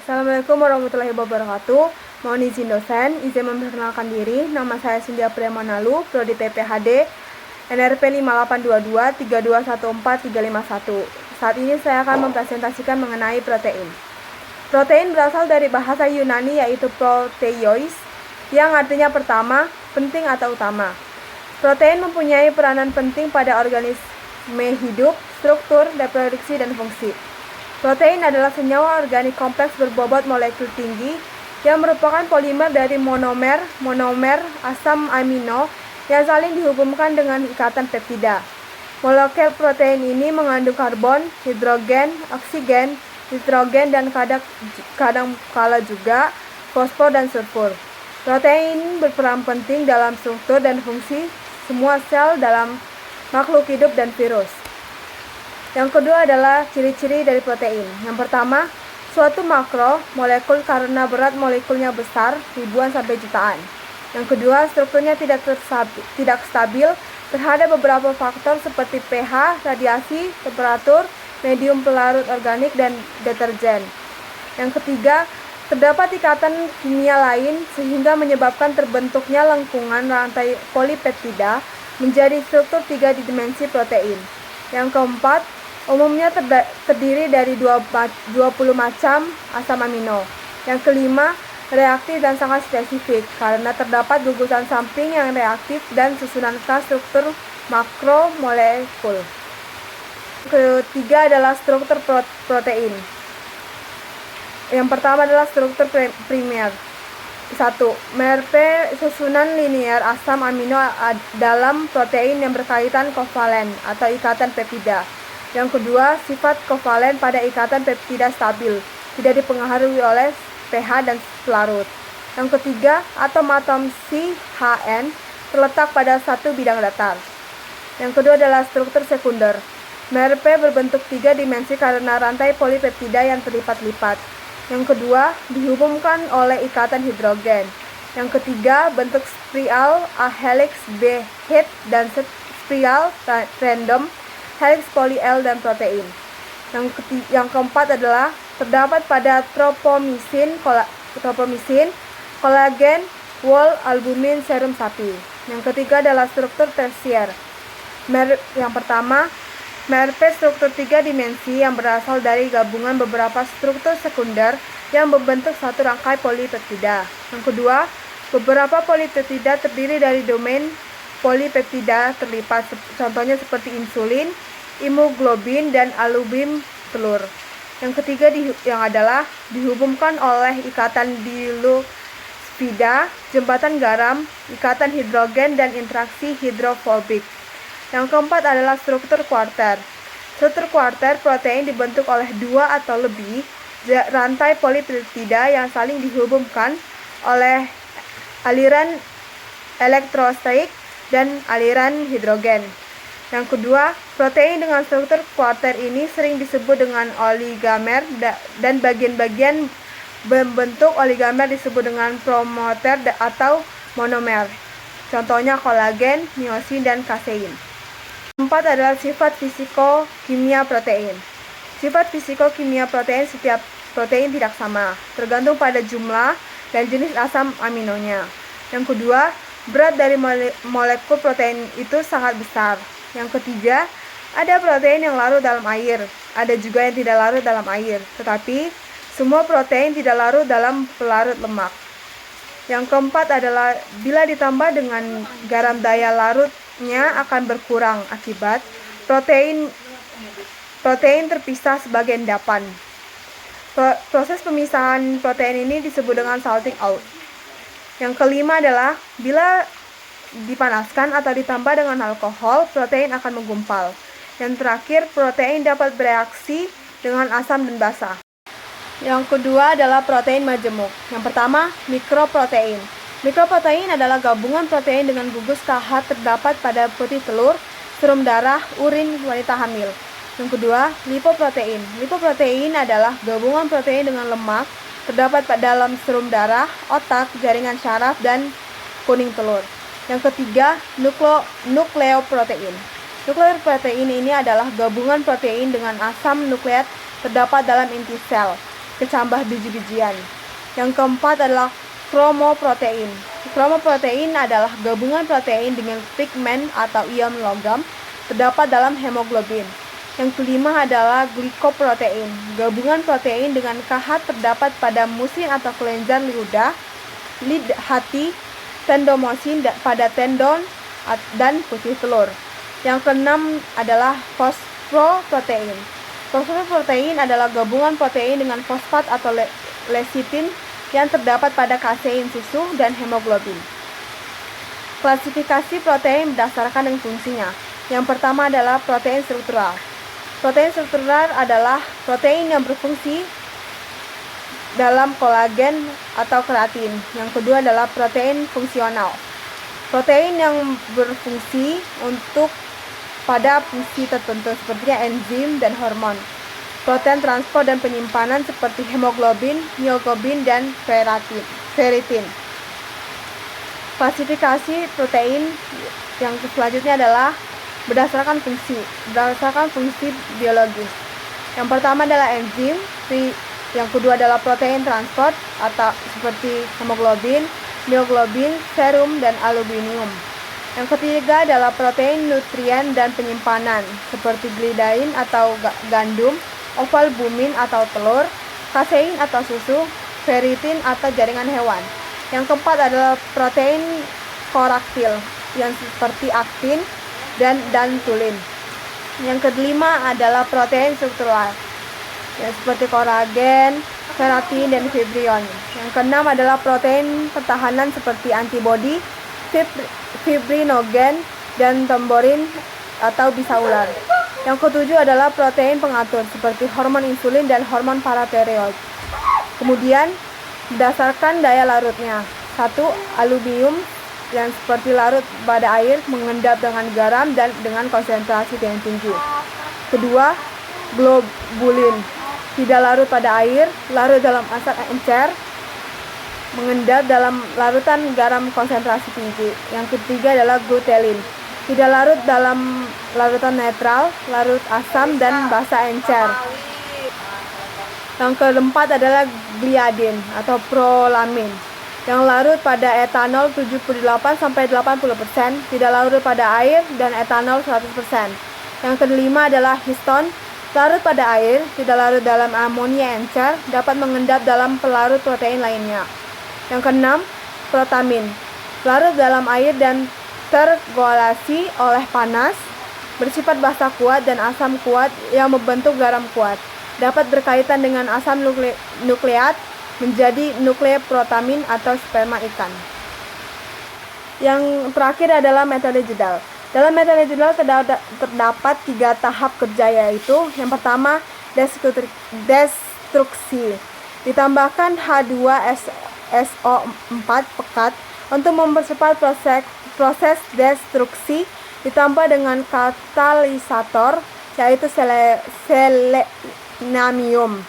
Assalamualaikum warahmatullahi wabarakatuh. Mohon izin dosen, izin memperkenalkan diri. Nama saya Cynthia Priyamanalu, Prodi TPHD, NRP 5822-3214351. Saat ini saya akan mempresentasikan mengenai protein. Protein berasal dari bahasa Yunani yaitu proteios, yang artinya pertama, penting atau utama. Protein mempunyai peranan penting pada organisme hidup, struktur, reproduksi, dan fungsi. Protein adalah senyawa organik kompleks berbobot molekul tinggi yang merupakan polimer dari monomer asam amino yang saling dihubungkan dengan ikatan peptida. Molekul protein ini mengandung karbon, hidrogen, oksigen, nitrogen, dan kadang kala juga fosfor dan sulfur. Protein berperan penting dalam struktur dan fungsi semua sel dalam makhluk hidup dan virus. Yang kedua adalah ciri-ciri dari protein. Yang pertama, suatu makro molekul karena berat molekulnya besar, ribuan sampai jutaan. Yang kedua, strukturnya tidak stabil terhadap beberapa faktor seperti pH, radiasi, temperatur, medium pelarut organik, dan deterjen. Yang ketiga, terdapat ikatan kimia lain sehingga menyebabkan terbentuknya lengkungan rantai polipeptida menjadi struktur 3 dimensi protein. Yang keempat, umumnya terdiri dari 20 macam asam amino. Yang kelima, reaktif dan sangat spesifik karena terdapat gugusan samping yang reaktif dan susunan khas struktur makromolekul. Ketiga adalah struktur protein. Yang pertama adalah struktur primer. 1. MRP susunan linear asam amino dalam protein yang berkaitan kovalen atau ikatan peptida. Yang kedua, sifat kovalen pada ikatan peptida stabil, tidak dipengaruhi oleh pH dan pelarut. Yang ketiga, atom-atom CHN terletak pada satu bidang datar. Yang kedua adalah struktur sekunder. MRP berbentuk 3 dimensi karena rantai polipeptida yang terlipat-lipat. Yang kedua, dihubungkan oleh ikatan hidrogen. Yang ketiga, bentuk spiral A helix, B head, dan spiral random helix poly L dan protein. Yang keempat adalah terdapat pada tropomisin, kolagen, wall, albumin, serum sapi. Yang ketiga adalah struktur tersier. Yang pertama, MRP struktur 3 dimensi yang berasal dari gabungan beberapa struktur sekunder yang membentuk satu rangkai polipeptida. Yang kedua, beberapa polipeptida terdiri dari domain polipeptida terlipat, contohnya seperti insulin, imunoglobulin, dan albumin telur. Yang ketiga yang adalah dihubungkan oleh ikatan dilipida, jembatan garam, ikatan hidrogen, dan interaksi hidrofobik. Yang keempat adalah struktur kuarter. Struktur kuarter protein dibentuk oleh 2 atau lebih rantai polipeptida yang saling dihubungkan oleh aliran elektrostatik dan aliran hidrogen. Yang kedua, protein dengan struktur kuarter ini sering disebut dengan oligomer dan bagian-bagian membentuk oligomer disebut dengan promoter atau monomer. Contohnya kolagen, miosin, dan kasein. Keempat adalah sifat fisiko-kimia protein. Sifat fisiko-kimia protein, setiap protein tidak sama, tergantung pada jumlah dan jenis asam aminonya. Yang kedua, berat dari molekul protein itu sangat besar. Yang ketiga, ada protein yang larut dalam air, ada juga yang tidak larut dalam air, tetapi semua protein tidak larut dalam pelarut lemak. Yang keempat adalah bila ditambah dengan garam, daya larutnya akan berkurang akibat protein terpisah sebagai endapan. Proses pemisahan protein ini disebut dengan salting out. Yang kelima adalah bila dipanaskan atau ditambah dengan alkohol, protein akan menggumpal. Yang terakhir, protein dapat bereaksi dengan asam dan basa. Yang kedua adalah protein majemuk. Yang pertama, mikroprotein. Mikroprotein adalah gabungan protein dengan gugus KH terdapat pada putih telur, serum darah, urin wanita hamil. Yang kedua, lipoprotein. Lipoprotein adalah gabungan protein dengan lemak terdapat dalam serum darah, otak, jaringan syaraf, dan kuning telur. Yang ketiga, nukleoprotein. Nukleoprotein ini adalah gabungan protein dengan asam nukleat terdapat dalam inti sel. kecambah biji-bijian. Yang keempat adalah kromoprotein. Kromoprotein adalah gabungan protein dengan pigmen atau ion logam terdapat dalam hemoglobin. Yang kelima adalah glikoprotein. Gabungan protein dengan KH terdapat pada muslin atau kelenjar lidah, lid hati, tendomosin pada tendon dan putih telur. Yang keenam adalah fosfoprotein. Fosfoprotein adalah gabungan protein dengan fosfat atau lecitin yang terdapat pada kasein susu dan hemoglobin. Klasifikasi protein berdasarkan dengan fungsinya. Yang pertama adalah protein struktural. Protein struktural adalah protein yang berfungsi dalam kolagen atau keratin. Yang kedua adalah protein fungsional. Protein yang berfungsi untuk pada fungsi tertentu seperti enzim dan hormon. Protein transport dan penyimpanan seperti hemoglobin, mioglobin, dan ferritin. Klasifikasi protein yang selanjutnya adalah berdasarkan fungsi biologis. Yang pertama adalah enzim, yang kedua adalah protein transport atau seperti hemoglobin, mioglobin, serum, dan aluminium. Yang ketiga adalah protein nutrien dan penyimpanan seperti gliadin atau gandum, ovalbumin atau telur, kasein atau susu, ferritin atau jaringan hewan. Yang keempat adalah protein koraktil yang seperti aktin dan tulin. Yang kelima adalah protein struktural yang seperti kolagen, keratin, dan fibrion. Yang keenam adalah protein pertahanan seperti antibodi, fibrinogen, dan trombonin atau bisa ular. Yang ketujuh adalah protein pengatur seperti hormon insulin dan hormon paratiroid. Kemudian berdasarkan daya larutnya. 1. Aluminium yang seperti larut pada air, mengendap dengan garam dan dengan konsentrasi yang tinggi. Kedua, globulin tidak larut pada air, larut dalam asam encer, mengendap dalam larutan garam konsentrasi tinggi. Yang ketiga adalah glutelin, tidak larut dalam larutan netral, larut asam dan basa encer. Yang keempat adalah gliadin atau prolamin yang larut pada etanol 78-80%, tidak larut pada air, dan etanol 100%. Yang kelima adalah histon, larut pada air, tidak larut dalam amonia encer, dapat mengendap dalam pelarut protein lainnya. Yang keenam, protamin, larut dalam air dan terkoagulasi oleh panas, bersifat basa kuat dan asam kuat yang membentuk garam kuat, dapat berkaitan dengan asam nukleat menjadi nukleoprotamin atau sperma ikan. Yang terakhir adalah metode Jedal. Dalam metode Jedal terdapat 3 tahap kerja, yaitu yang pertama destruksi, ditambahkan H2SO4 pekat untuk mempercepat proses destruksi, ditambah dengan katalisator yaitu selenamium.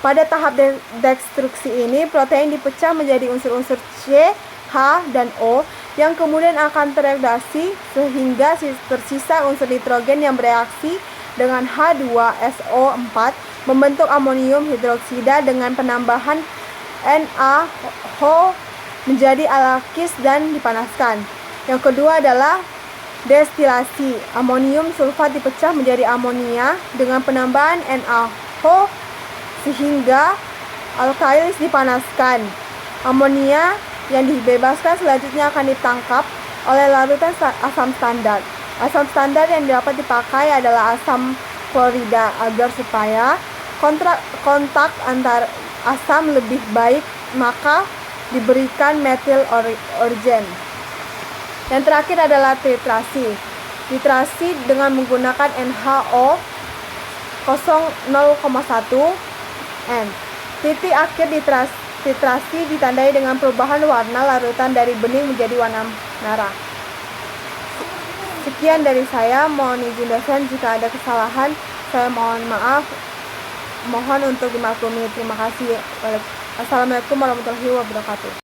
Pada tahap destruksi ini, protein dipecah menjadi unsur-unsur C, H, dan O yang kemudian akan tereduksi sehingga tersisa unsur nitrogen yang bereaksi dengan H2SO4 membentuk amonium hidroksida dengan penambahan NaOH menjadi alkis dan dipanaskan. Yang kedua adalah destilasi. Amonium sulfat dipecah menjadi amonia dengan penambahan NaOH sehingga alkalis dipanaskan. Amonia yang dibebaskan selanjutnya akan ditangkap oleh larutan asam standar. Asam standar yang dapat dipakai adalah asam klorida agar supaya kontak antar asam lebih baik, maka diberikan metil orgen. Yang terakhir adalah titrasi. Titrasi dengan menggunakan NaOH 0,1 N. Titik akhir titrasi ditandai dengan perubahan warna larutan dari bening menjadi warna merah. Sekian dari saya, mohon izin dosen jika ada kesalahan, saya mohon maaf, mohon untuk dimaklumi. Terima kasih. Assalamualaikum warahmatullahi wabarakatuh.